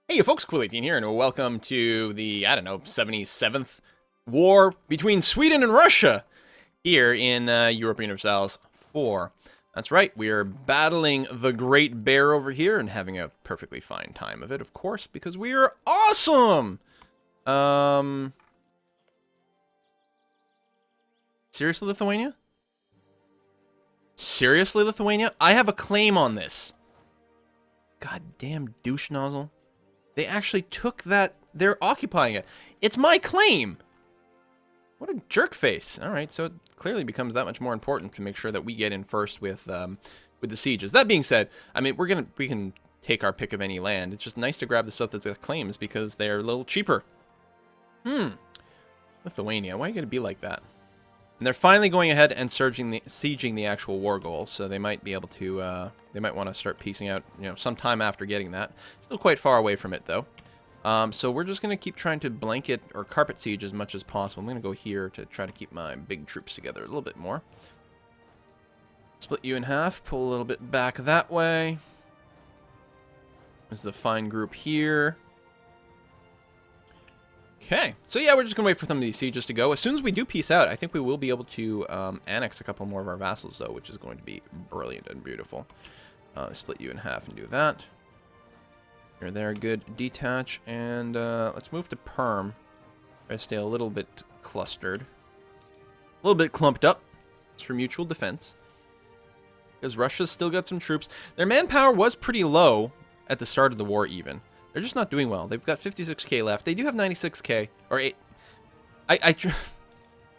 Hey, folks, Cool18 here, and welcome to the, 77th war between Sweden and Russia here in European Vassals 4. That's right, we are battling the Great Bear over here and having a perfectly fine time of it, of course, because we are awesome! Seriously, Lithuania? Seriously, Lithuania? I have a claim on this. Goddamn douche nozzle. They actually took that. They're occupying it. It's my claim. What a jerk face. All right, so it clearly becomes that much more important to make sure that we get in first with the sieges. That being said, I mean we can take our pick of any land. It's just nice to grab the stuff that's got claims because they're a little cheaper. Lithuania, why are you gonna be like that? And they're finally going ahead and sieging the actual war goal, so they might be able to, they might want to start piecing out, sometime after getting that. Still quite far away from it, though. So we're just going to keep trying to blanket or carpet siege as much as possible. I'm going to go here to try to keep my big troops together a little bit more. Split you in half, pull a little bit back that way. There's the fine group here. Okay, so yeah, we're just gonna wait for some of these sieges to go. As soon as we do peace out, I think we will be able to annex a couple more of our vassals, though, which is going to be brilliant and beautiful. Split you in half and do that. You're there, good. Detach, and let's move to Perm. Try to stay a little bit clustered. A little bit clumped up. It's for mutual defense. Because Russia's still got some troops. Their manpower was pretty low at the start of the war, even. They're just not doing well. They've got 56k left. They do have 96k, or 8.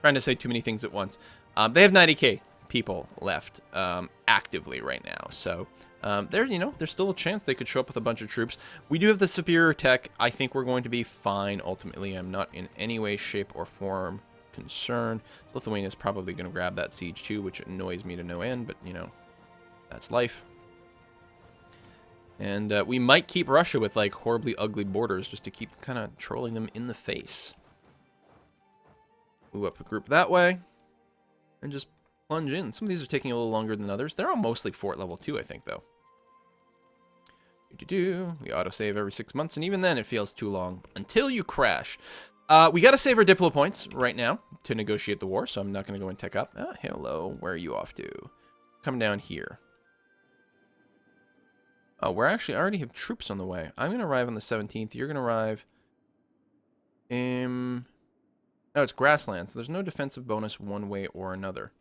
Trying to say too many things at once. They have 90k people left actively right now. So there's still a chance they could show up with a bunch of troops. We do have the superior tech. I think we're going to be fine. Ultimately, I'm not in any way, shape, or form concerned. Lithuania is probably going to grab that siege too, which annoys me to no end. But that's life. And we might keep Russia with, like, horribly ugly borders just to keep kind of trolling them in the face. Move up a group that way. And just plunge in. Some of these are taking a little longer than others. They're all mostly fort level 2, I think, though. We autosave every 6 months, and even then it feels too long. Until you crash. We got to save our Diplo points right now to negotiate the war, so I'm not going to go and tech up. Ah, hello. Where are you off to? Come down here. Oh, I already have troops on the way. I'm going to arrive on the 17th. You're going to arrive in... No, it's grassland, so there's no defensive bonus one way or another.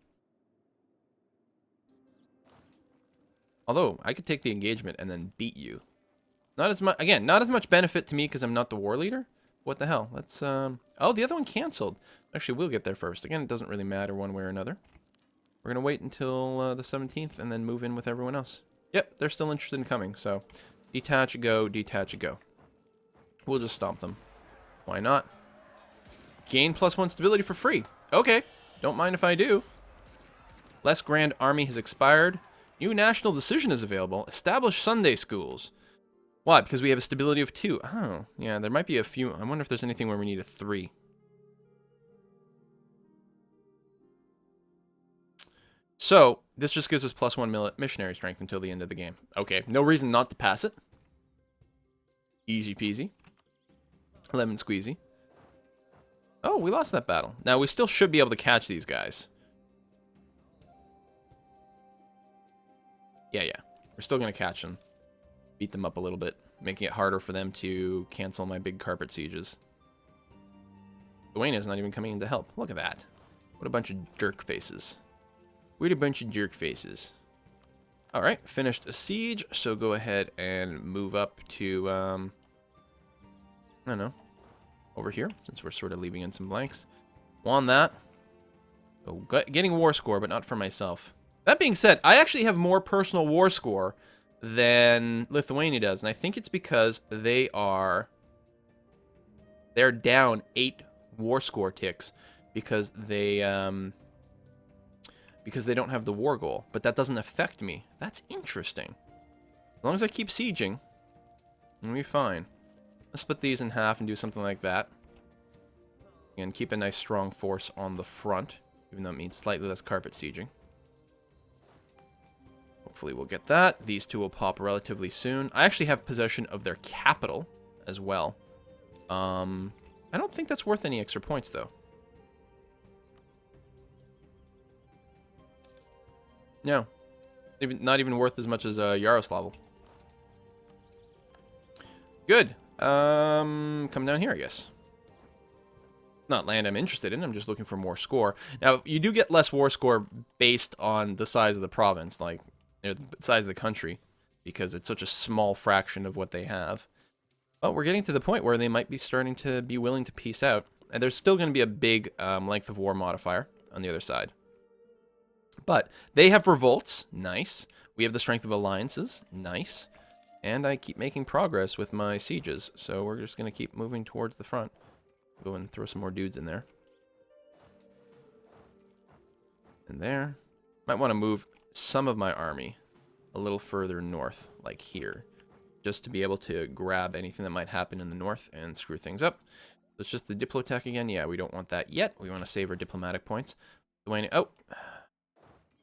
Although, I could take the engagement and then beat you. Not as much, again, not as much benefit to me because I'm not the war leader. What the hell? Let's, oh, the other one canceled. Actually, we'll get there first. Again, it doesn't really matter one way or another. We're going to wait until the 17th and then move in with everyone else. Yep, they're still interested in coming, so detach, go, detach, go. We'll just stomp them. Why not? Gain +1 stability for free. Okay, don't mind if I do. Less Grand Army has expired. New national decision is available. Establish Sunday schools. Why? Because we have a stability of 2. Oh, yeah, there might be a few. I wonder if there's anything where we need a 3. So, this just gives us +1 missionary strength until the end of the game. Okay, no reason not to pass it. Easy peasy. Lemon squeezy. Oh, we lost that battle. Now, we still should be able to catch these guys. Yeah. We're still going to catch them. Beat them up a little bit, making it harder for them to cancel my big carpet sieges. Lithuania's not even coming in to help. Look at that. What a bunch of jerk faces. We're a bunch of jerk faces. Alright, finished a siege, so go ahead and move up to, I don't know, over here, since we're sort of leaving in some blanks. Won that. So, getting war score, but not for myself. That being said, I actually have more personal war score than Lithuania does, and I think it's because they're down 8 war score ticks because they don't have the war goal, but that doesn't affect me. That's interesting. As long as I keep sieging, I'm gonna be fine. Let's split these in half and do something like that. And keep a nice strong force on the front, even though it means slightly less carpet sieging. Hopefully we'll get that. These two will pop relatively soon. I actually have possession of their capital as well. I don't think that's worth any extra points, though. No. Not even worth as much as Yaroslavl. Good. Come down here, I guess. Not land I'm interested in. I'm just looking for more score. Now, you do get less war score based on the size of the province, like the size of the country, because it's such a small fraction of what they have. But we're getting to the point where they might be starting to be willing to peace out. And there's still going to be a big length of war modifier on the other side. But they have revolts. Nice. We have the strength of alliances. Nice. And I keep making progress with my sieges. So we're just going to keep moving towards the front. Go and throw some more dudes in there. And there. Might want to move some of my army a little further north, like here. Just to be able to grab anything that might happen in the north and screw things up. So it's just the Diplotech again. Yeah, we don't want that yet. We want to save our diplomatic points. Lithuania. Oh!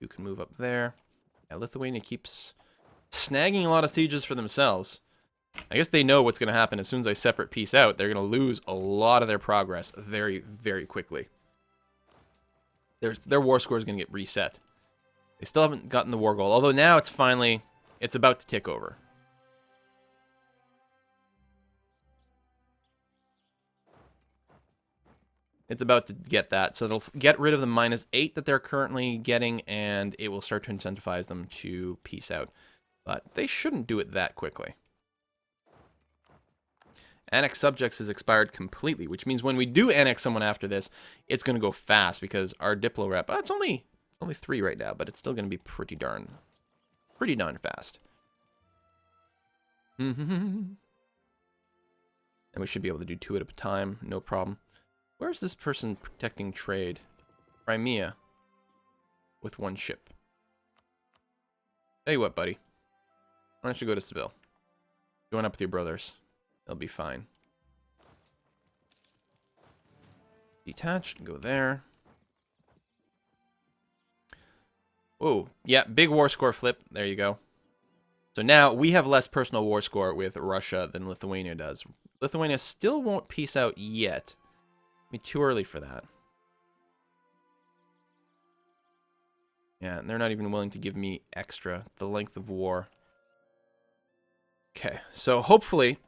You can move up there. Yeah, Lithuania keeps snagging a lot of sieges for themselves. I guess they know what's going to happen as soon as I separate peace out. They're going to lose a lot of their progress very, very quickly. Their war score is going to get reset. They still haven't gotten the war goal, although now it's about to tick over. It's about to get that, so it'll get rid of the -8 that they're currently getting, and it will start to incentivize them to peace out. But they shouldn't do it that quickly. Annex subjects has expired completely, which means when we do annex someone after this, it's going to go fast because our Diplo rep, it's only 3 right now, but it's still going to be pretty darn fast. And we should be able to do 2 at a time, no problem. Where's this person protecting trade? Crimea. With 1 ship. Tell you what, buddy. Why don't you go to Seville? Join up with your brothers. They'll be fine. Detach, go there. Whoa, yeah, big war score flip. There you go. So now we have less personal war score with Russia than Lithuania does. Lithuania still won't peace out yet. Be too early for that. Yeah, and they're not even willing to give me extra, the length of war. Okay, so hopefully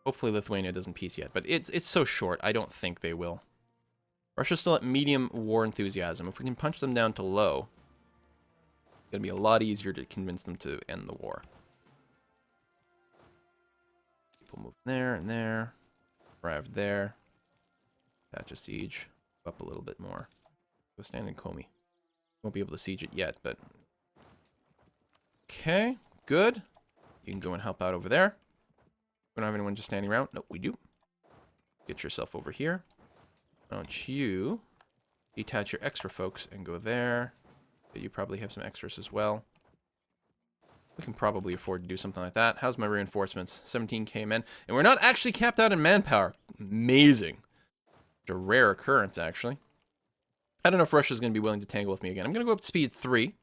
Lithuania doesn't peace yet, but it's so short, I don't think they will. Russia's still at medium war enthusiasm. If we can punch them down to low, it's going to be a lot easier to convince them to end the war. People move there and there. Arrived there. Patch a siege. Up a little bit more. Go stand in Komi. Won't be able to siege it yet, but... Okay, good. You can go and help out over there. We don't have anyone just standing around. Nope, we do. Get yourself over here. Why don't you detach your extra folks and go there. You probably have some extras as well. We can probably afford to do something like that. How's my reinforcements? 17k men. And we're not actually capped out in manpower. Amazing. It's a rare occurrence, actually. I don't know if Russia's going to be willing to tangle with me again. I'm going to go up to speed 3.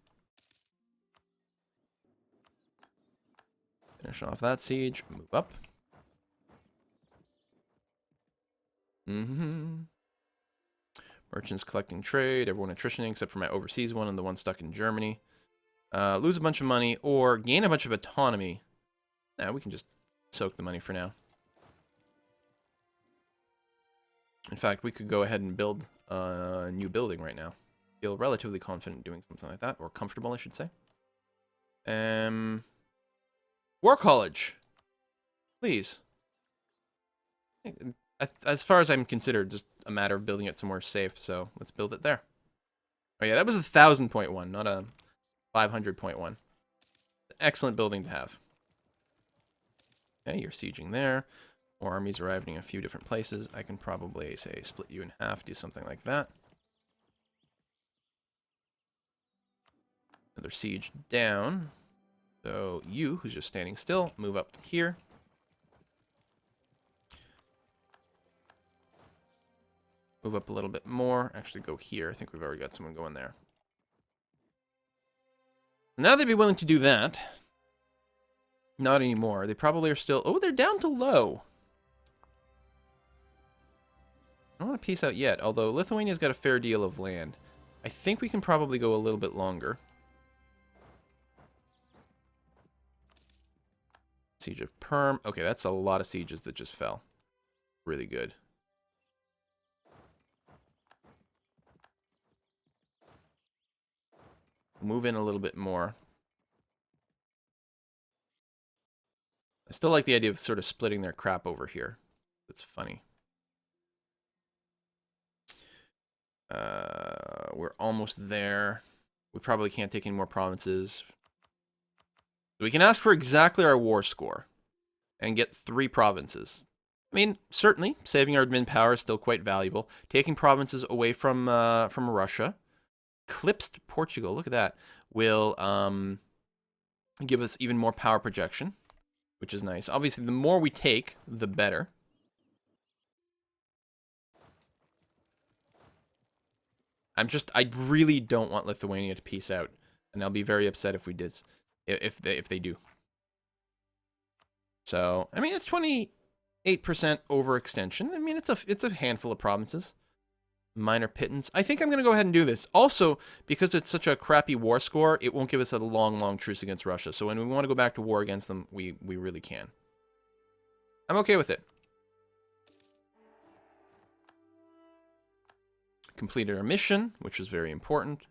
Finish off that siege. Move up. Merchants collecting trade. Everyone attritioning except for my overseas one and the one stuck in Germany. Lose a bunch of money or gain a bunch of autonomy. Nah, we can just soak the money for now. In fact, we could go ahead and build a new building right now. Feel relatively confident doing something like that, or comfortable, I should say. War College, please. As far as I'm considered, just a matter of building it somewhere safe. So let's build it there. Oh yeah, that was a 1,000.1, not a 500.1. Excellent building to have. Okay, you're sieging there. More armies arriving in a few different places. I can probably, say, split you in half, do something like that. Another siege down. So you, who's just standing still, move up here. Move up a little bit more. Actually, go here. I think we've already got someone going there. Now they'd be willing to do that. Not anymore. They probably are still... Oh, they're down to low. I don't want to peace out yet, although Lithuania's got a fair deal of land. I think we can probably go a little bit longer. Siege of Perm. Okay, that's a lot of sieges that just fell. Really good. Move in a little bit more. I still like the idea of sort of splitting their crap over here. It's funny. We're almost there. We probably can't take any more provinces. We can ask for exactly our war score and get 3 provinces. I mean, certainly, saving our admin power is still quite valuable. Taking provinces away from Russia. Clipsed Portugal, look at that, will give us even more power projection, which is nice. Obviously, the more we take, the better. I really don't want Lithuania to peace out, and I'll be very upset if we did, if they do. So, I mean, it's 28% overextension. I mean, it's a handful of provinces. Minor pittance. I think I'm going to go ahead and do this. Also, because it's such a crappy war score, it won't give us a long, long truce against Russia. So when we want to go back to war against them, we really can. I'm okay with it. Completed our mission, which is very important.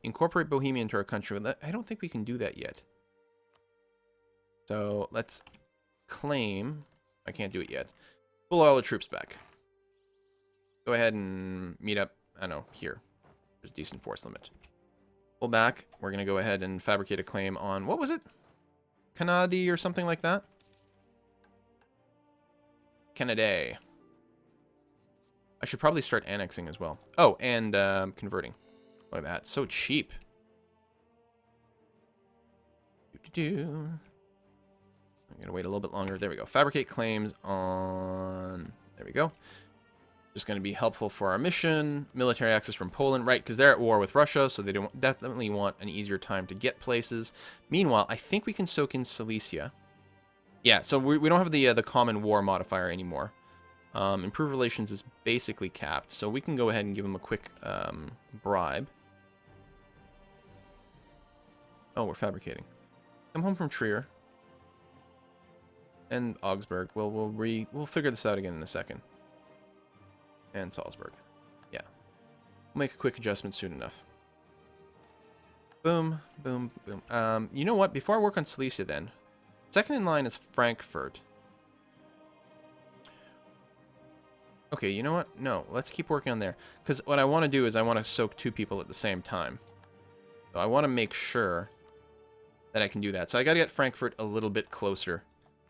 Incorporate Bohemia into our country. I don't think we can do that yet. So let's claim. I can't do it yet. Pull all the troops back. Go ahead and meet up, I don't know, here. There's a decent force limit. Pull back. We're going to go ahead and fabricate a claim on, what was it? Canadi or something like that? Canada. I should probably start annexing as well. Oh, and converting. Look at that. So cheap. I'm going to wait a little bit longer. There we go. Fabricate claims on... There we go. Just going to be helpful for our mission. Military access from Poland, right? Because they're at war with Russia, so they don't definitely want an easier time to get places. Meanwhile, I think we can soak in Silesia. Yeah, so we don't have the common war modifier anymore. Improved relations is basically capped, so we can go ahead and give them a quick bribe. Oh, we're fabricating. Come home from Trier. And Augsburg. We'll figure this out again in a second. And Salzburg. Yeah. We'll make a quick adjustment soon enough. Boom, boom, boom. You know what? Before I work on Silesia then, second in line is Frankfurt. Okay, you know what? No, let's keep working on there. Because what I want to do is I want to soak 2 people at the same time. So I want to make sure that I can do that. So I got to get Frankfurt a little bit closer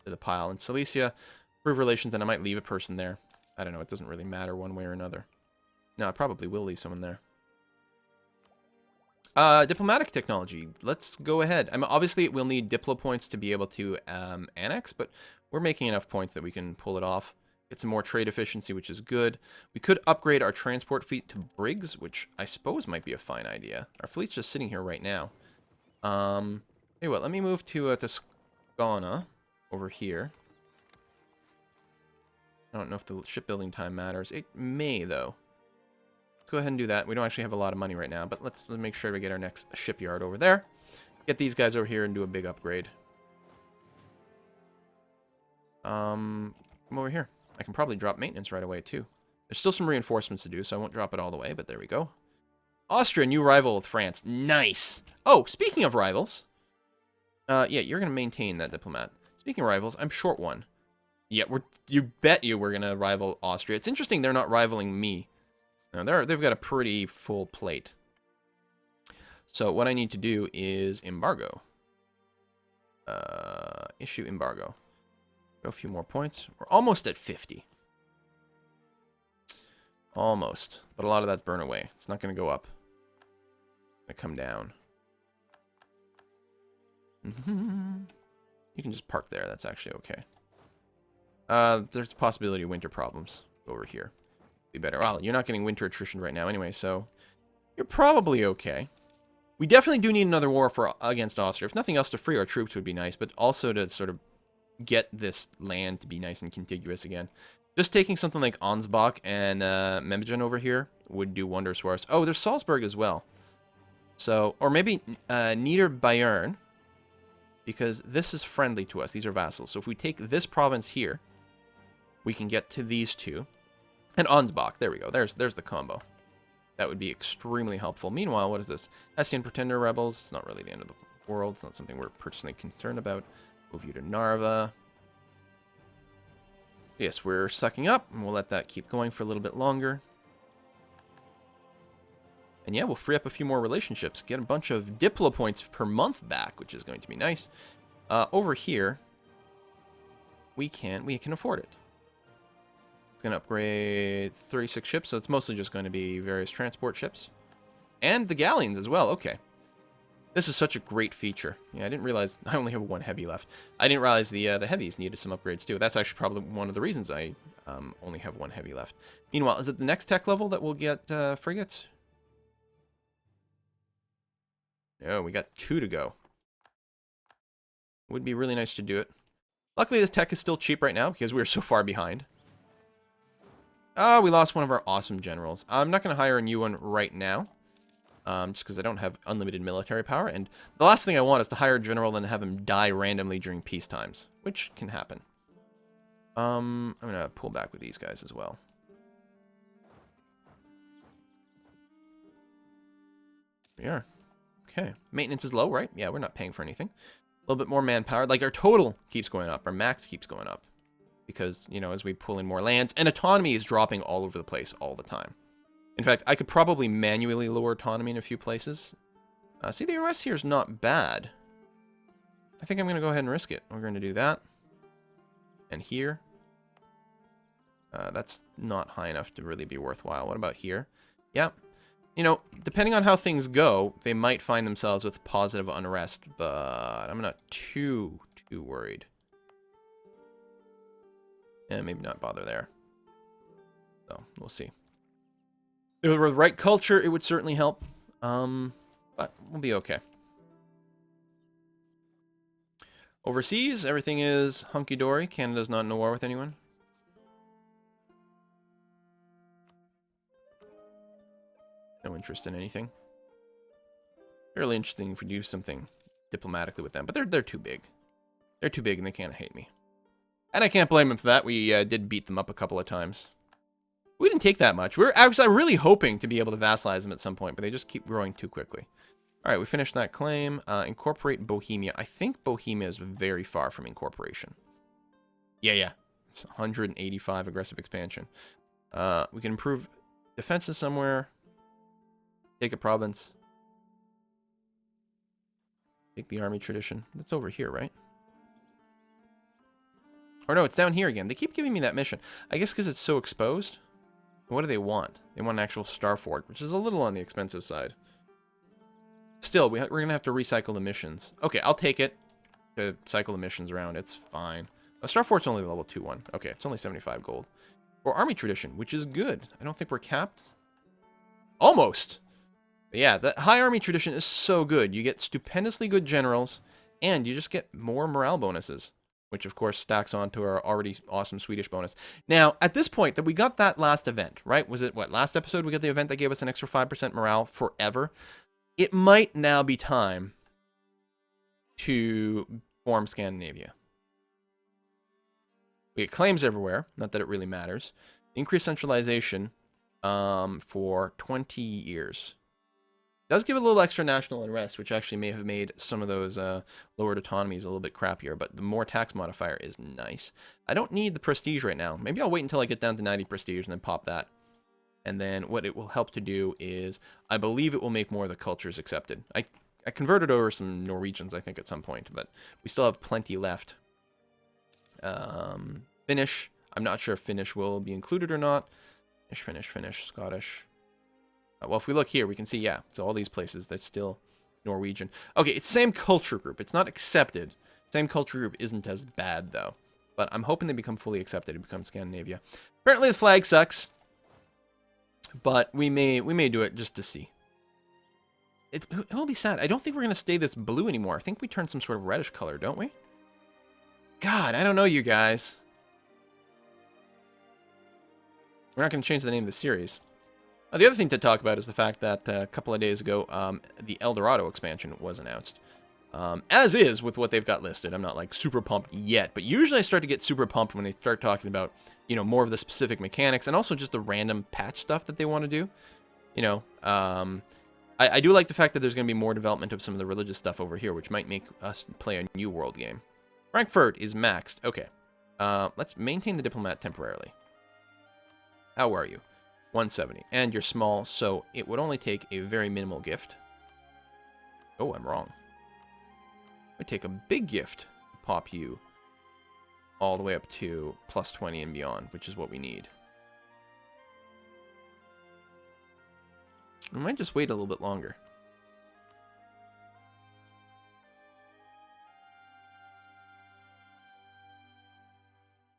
to the pile. And Silesia, improve relations, and I might leave a person there. I don't know, it doesn't really matter one way or another. No, I probably will leave someone there. Diplomatic technology. Let's go ahead. Obviously, we'll need Diplo points to be able to annex, but we're making enough points that we can pull it off. Get some more trade efficiency, which is good. We could upgrade our transport fleet to brigs, which I suppose might be a fine idea. Our fleet's just sitting here right now. Anyway, let me move to Toscana over here. I don't know if the shipbuilding time matters. It may, though. Let's go ahead and do that. We don't actually have a lot of money right now, but let's make sure we get our next shipyard over there. Get these guys over here and do a big upgrade. Come over here. I can probably drop maintenance right away, too. There's still some reinforcements to do, so I won't drop it all the way, but there we go. Austria, new rival with France. Nice! Oh, speaking of rivals. Yeah, you're going to maintain that diplomat. Speaking of rivals, I'm short one. Yeah, you bet you we're going to rival Austria. It's interesting they're not rivaling me. No, they've got a pretty full plate. So what I need to do is embargo. Issue embargo. Go a few more points. We're almost at 50. Almost. But a lot of that's burn away. It's not going to go up. It's going to come down. You can just park there. That's actually okay. There's a possibility of winter problems over here. Be better. Well, you're not getting winter attrition right now anyway, so you're probably okay. We definitely do need another war against Austria. If nothing else, to free our troops would be nice, but also to sort of get this land to be nice and contiguous again. Just taking something like Ansbach and Memmingen over here would do wonders for us. Oh, there's Salzburg as well. So, or maybe Niederbayern, because this is friendly to us. These are vassals. So if we take this province here, we can get to these two. And Ansbach, there we go. There's the combo. That would be extremely helpful. Meanwhile, what is this? Hessian Pretender Rebels. It's not really the end of the world. It's not something we're personally concerned about. Move you to Narva. Yes, we're sucking up, and we'll let that keep going for a little bit longer. And yeah, we'll free up a few more relationships. Get a bunch of Diplo points per month back, which is going to be nice. Over here, we can afford it. It's going to upgrade 36 ships, so it's mostly just going to be various transport ships. And the galleons as well, okay. This is such a great feature. Yeah, I didn't realize I only have one heavy left. I didn't realize the heavies needed some upgrades too. That's actually probably one of the reasons I only have one heavy left. Meanwhile, is it the next tech level that we'll get frigates? No, we got 2 to go. Would be really nice to do it. Luckily, this tech is still cheap right now because we're so far behind. Oh, we lost one of our awesome generals. I'm not going to hire a new one right now. Just because I don't have unlimited military power. And the last thing I want is to hire a general and have him die randomly during peace times, which can happen. I'm going to pull back with these guys as well. We are. Okay. Maintenance is low, right? Yeah, we're not paying for anything. A little bit more manpower. Like, our total keeps going up. Our max keeps going up. Because, you know, as we pull in more lands. And autonomy is dropping all over the place all the time. In fact, I could probably manually lower autonomy in a few places. See, the arrest here is not bad. I think I'm going to go ahead and risk it. We're going to do that. And here. That's not high enough to really be worthwhile. What about here? Yeah. You know, depending on how things go, they might find themselves with positive unrest, but I'm not too worried. Yeah, maybe not bother there. So, we'll see. If it were the right culture, it would certainly help. But we'll be okay. Overseas, everything is hunky-dory. Canada's not in a war with anyone. No interest in anything. Fairly interesting if we do something diplomatically with them, but they're too big. They're too big and they can't hate me. And I can't blame them for that. We did beat them up a couple of times. We didn't take that much. We're actually really hoping to be able to vassalize them at some point, but they just keep growing too quickly. All right, we finished that claim. Incorporate Bohemia. I think Bohemia is very far from incorporation. Yeah. It's 185 aggressive expansion. We can improve defenses somewhere. Take a province. Take the army tradition. That's over here, right? Or no, it's down here again. They keep giving me that mission. I guess because it's so exposed. What do they want? They want an actual star fort, which is a little on the expensive side. Still, we're going to have to recycle the missions. Okay, I'll take it to cycle the missions around. It's fine. A star fort's only level 2-1. Okay, it's only 75 gold. Or army tradition, which is good. I don't think we're capped. Almost! But yeah, the high army tradition is so good. You get stupendously good generals, and you just get more morale bonuses. Which, of course, stacks onto our already awesome Swedish bonus. Now, at this point, that we got that last event, right? Was it, what, last episode we got the event that gave us an extra 5% morale forever? It might now be time to form Scandinavia. We get claims everywhere. Not that it really matters. Increase centralization for 20 years. Does give a little extra national unrest, which actually may have made some of those lowered autonomies a little bit crappier, but the more tax modifier is nice. I don't need the prestige right now. Maybe I'll wait until I get down to 90 prestige and then pop that. And then what it will help to do is, I believe it will make more of the cultures accepted. I converted over some Norwegians, I think, at some point, but we still have plenty left. Finnish. I'm not sure if Finnish will be included or not. Finnish, Scottish. Well, if we look here, we can see, yeah, so all these places, that's still Norwegian. Okay, it's same culture group. It's not accepted. Same culture group isn't as bad, though. But I'm hoping they become fully accepted and become Scandinavia. Apparently the flag sucks. But we may do it just to see. It will be sad. I don't think we're going to stay this blue anymore. I think we turn some sort of reddish color, don't we? God, I don't know, you guys. We're not going to change the name of the series. The other thing to talk about is the fact that a couple of days ago, the El Dorado expansion was announced. As is with what they've got listed. I'm not like super pumped yet, but usually I start to get super pumped when they start talking about, you know, more of the specific mechanics and also just the random patch stuff that they want to do. You know, I do like the fact that there's going to be more development of some of the religious stuff over here, which might make us play a new world game. Frankfurt is maxed. Okay. Let's maintain the diplomat temporarily. How are you? 170. And you're small, so it would only take a very minimal gift. Oh, I'm wrong. It would take a big gift to pop you all the way up to plus 20 and beyond, which is what we need. We might just wait a little bit longer.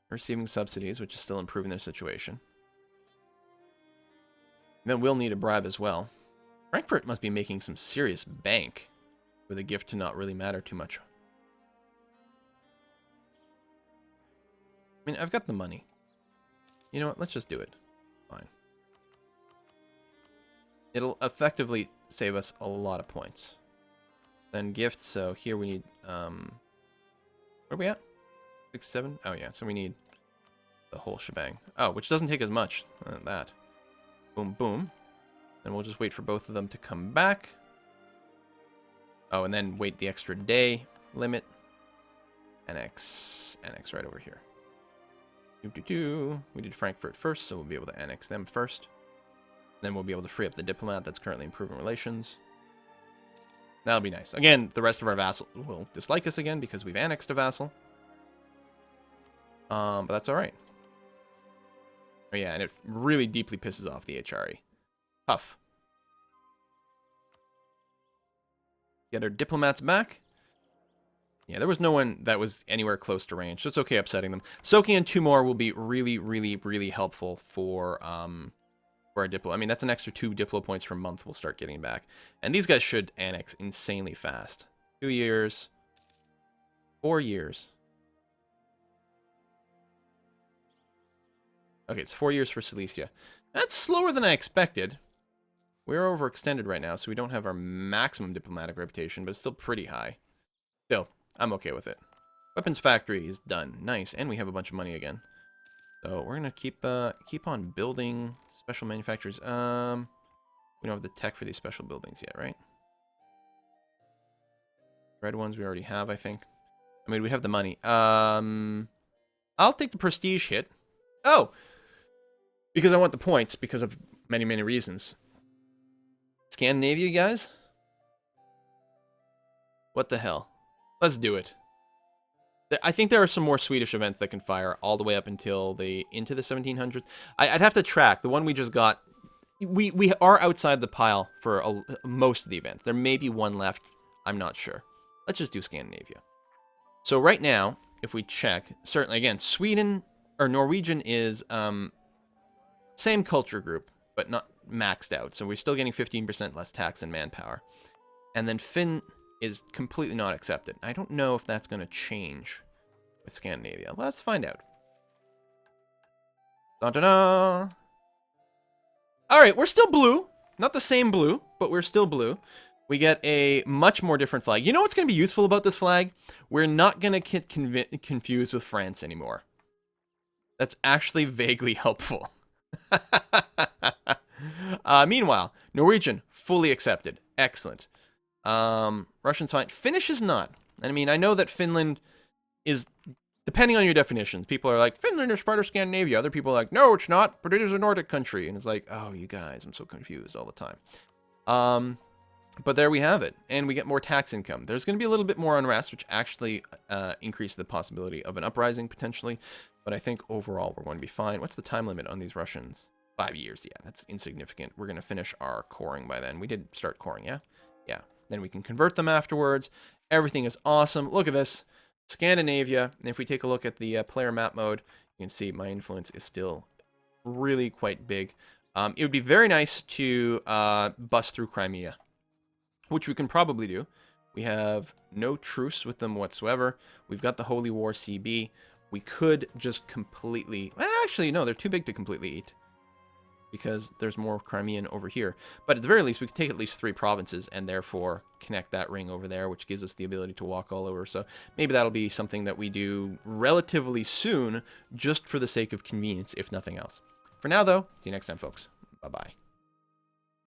Receiving subsidies, which is still improving their situation. Then we'll need a bribe as well. Frankfurt must be making some serious bank with a gift to not really matter too much. I mean, I've got the money. You know what? Let's just do it. Fine. It'll effectively save us a lot of points. Then gifts, so here we need, where are we at? 6, 7? Oh yeah, so we need the whole shebang. Oh, which doesn't take as much. That. Boom, boom. Then we'll just wait for both of them to come back. Oh, and then wait the extra day limit. Annex right over here. We did Frankfurt first, so we'll be able to annex them first. Then we'll be able to free up the diplomat that's currently improving relations. That'll be nice. Again, the rest of our vassals will dislike us again because we've annexed a vassal. But that's alright. Oh yeah, and it really deeply pisses off the HRE. Tough. Get our diplomats back. Yeah, there was no one that was anywhere close to range, so it's okay upsetting them. Soaking in 2 more will be really, really, really helpful for our Diplo. I mean, that's an extra 2 Diplo points per month we'll start getting back. And these guys should annex insanely fast. 2 years. 4 years. Okay, it's 4 years for Silesia. That's slower than I expected. We're overextended right now, so we don't have our maximum diplomatic reputation, but it's still pretty high. Still, I'm okay with it. Weapons factory is done. Nice, and we have a bunch of money again. So we're gonna keep on building special manufacturers. We don't have the tech for these special buildings yet, right? Red ones we already have, I think. I mean, we have the money. I'll take the prestige hit. Oh! Because I want the points, because of many, many reasons. Scandinavia, guys? What the hell? Let's do it. I think there are some more Swedish events that can fire all the way up until into the 1700s. I'd have to track. The one we just got, we are outside the pile for most of the events. There may be one left. I'm not sure. Let's just do Scandinavia. So right now, if we check, certainly, again, Sweden, or Norwegian is same culture group, but not maxed out. So we're still getting 15% less tax and manpower. And then Finn is completely not accepted. I don't know if that's going to change with Scandinavia. Let's find out. Da-da-da! Alright, we're still blue. Not the same blue, but we're still blue. We get a much more different flag. You know what's going to be useful about this flag? We're not going to get confused with France anymore. That's actually vaguely helpful. Meanwhile, Norwegian, fully accepted. Excellent. Russian's fine. Finnish is not. I mean, I know that Finland is, depending on your definitions, people are like, Finland is part of Scandinavia. Other people are like, no, it's not, but it is a Nordic country. And it's like, oh, you guys, I'm so confused all the time. But there we have it. And we get more tax income. There's going to be a little bit more unrest, which actually increases the possibility of an uprising, potentially. But I think overall, we're going to be fine. What's the time limit on these Russians? 5 years. Yeah, that's insignificant. We're going to finish our coring by then. We did start coring, yeah? Yeah. Then we can convert them afterwards. Everything is awesome. Look at this. Scandinavia. And if we take a look at the player map mode, you can see my influence is still really quite big. It would be very nice to bust through Crimea, which we can probably do. We have no truce with them whatsoever. We've got the Holy War CB. We could just completely... Well, actually, no, they're too big to completely eat. because there's more Crimean over here. But at the very least, we could take at least 3 provinces and therefore connect that ring over there, which gives us the ability to walk all over. So maybe that'll be something that we do relatively soon, just for the sake of convenience, if nothing else. For now, though, see you next time, folks. Bye-bye.